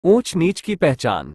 ऊंच नीच की पहचान।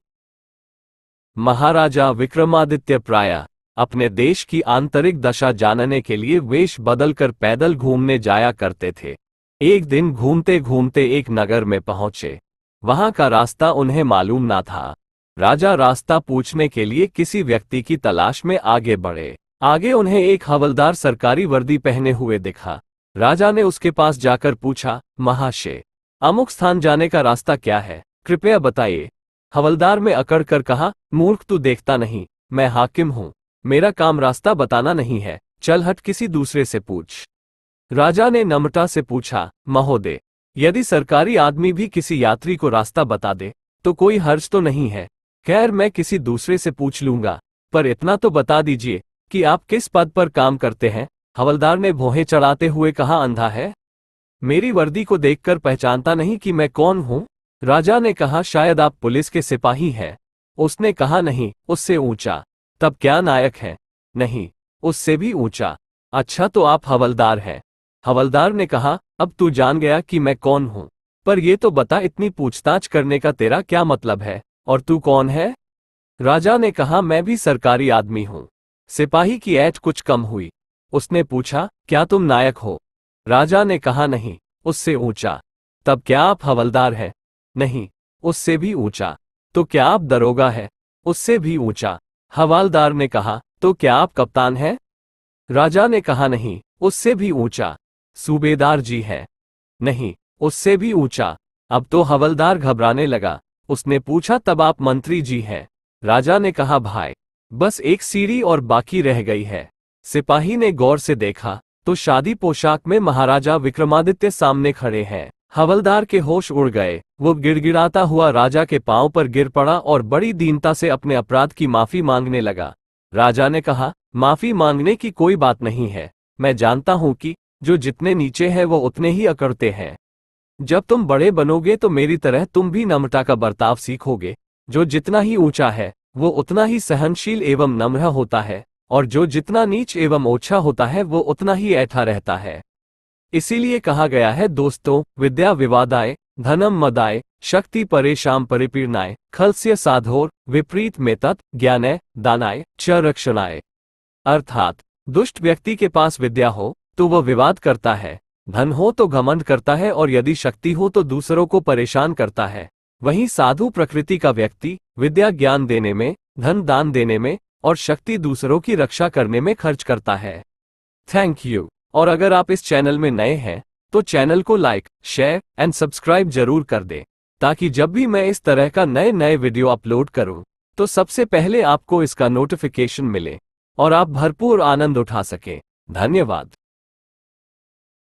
महाराजा विक्रमादित्य प्रायः अपने देश की आंतरिक दशा जानने के लिए वेश बदलकर पैदल घूमने जाया करते थे। एक दिन घूमते घूमते एक नगर में पहुंचे। वहां का रास्ता उन्हें मालूम ना था। राजा रास्ता पूछने के लिए किसी व्यक्ति की तलाश में आगे बढ़े। आगे उन्हें एक हवलदार सरकारी वर्दी पहने हुए दिखा। राजा ने उसके पास जाकर पूछा, महाशय, अमुक स्थान जाने का रास्ता क्या है, कृपया बताइए। हवलदार में अकड़ कर कहा, मूर्ख तू देखता नहीं, मैं हाकिम हूं, मेरा काम रास्ता बताना नहीं है, चल हट किसी दूसरे से पूछ। राजा ने नम्रता से पूछा, महोदय, यदि सरकारी आदमी भी किसी यात्री को रास्ता बता दे तो कोई हर्ज तो नहीं है। खैर मैं किसी दूसरे से पूछ लूंगा, पर इतना तो बता दीजिए कि आप किस पद पर काम करते हैं। हवलदार ने भौहें चढ़ाते हुए कहा, अंधा है, मेरी वर्दी को देखकर पहचानता नहीं कि मैं कौन हूं। राजा ने कहा, शायद आप पुलिस के सिपाही हैं। उसने कहा, नहीं, उससे ऊंचा। तब क्या नायक हैं? नहीं, उससे भी ऊंचा। अच्छा तो आप हवलदार हैं। हवलदार ने कहा, अब तू जान गया कि मैं कौन हूं, पर ये तो बता इतनी पूछताछ करने का तेरा क्या मतलब है, और तू कौन है? राजा ने कहा, मैं भी सरकारी आदमी हूं। सिपाही की ऐठ कुछ कम हुई। उसने पूछा, क्या तुम नायक हो? राजा ने कहा, नहीं, उससे ऊंचा। तब क्या आप हवलदार हैं? नहीं, उससे भी ऊंचा। तो क्या आप दरोगा है? उससे भी ऊंचा। हवलदार ने कहा, तो क्या आप कप्तान हैं? राजा ने कहा, नहीं, उससे भी ऊंचा। सूबेदार जी है? नहीं, उससे भी ऊंचा। अब तो हवलदार घबराने लगा। उसने पूछा, तब आप मंत्री जी हैं? राजा ने कहा, भाई, बस एक सीढ़ी और बाकी रह गई है। सिपाही ने गौर से देखा तो शादी पोशाक में महाराजा विक्रमादित्य सामने खड़े हैं। हवलदार के होश उड़ गए। वो गिड़गिड़ाता हुआ राजा के पांव पर गिर पड़ा और बड़ी दीनता से अपने अपराध की माफी मांगने लगा। राजा ने कहा, माफी मांगने की कोई बात नहीं है। मैं जानता हूं कि जो जितने नीचे हैं वो उतने ही अकड़ते हैं। जब तुम बड़े बनोगे तो मेरी तरह तुम भी नम्रता का बर्ताव सीखोगे। जो जितना ही ऊंचा है वो उतना ही सहनशील एवं नम्र होता है, और जो जितना नीच एवं ओछा होता है वो उतना ही ऐठा रहता है। इसीलिए कहा गया है, दोस्तों, विद्या विवादाय धनम मदाय शक्ति परेशान परिपीर्णाय खलस्य साधोर विपरीत में तत् ज्ञानय दानाय च रक्षणाय। अर्थात दुष्ट व्यक्ति के पास विद्या हो तो वह विवाद करता है, धन हो तो घमंड करता है, और यदि शक्ति हो तो दूसरों को परेशान करता है। वहीं साधु प्रकृति का व्यक्ति विद्या ज्ञान देने में, धन दान देने में और शक्ति दूसरों की रक्षा करने में खर्च करता है। Thank you. और अगर आप इस चैनल में नए हैं तो चैनल को लाइक, शेयर एंड सब्सक्राइब जरूर कर दें, ताकि जब भी मैं इस तरह का नए वीडियो अपलोड करूं तो सबसे पहले आपको इसका नोटिफिकेशन मिले और आप भरपूर आनंद उठा सकें। धन्यवाद।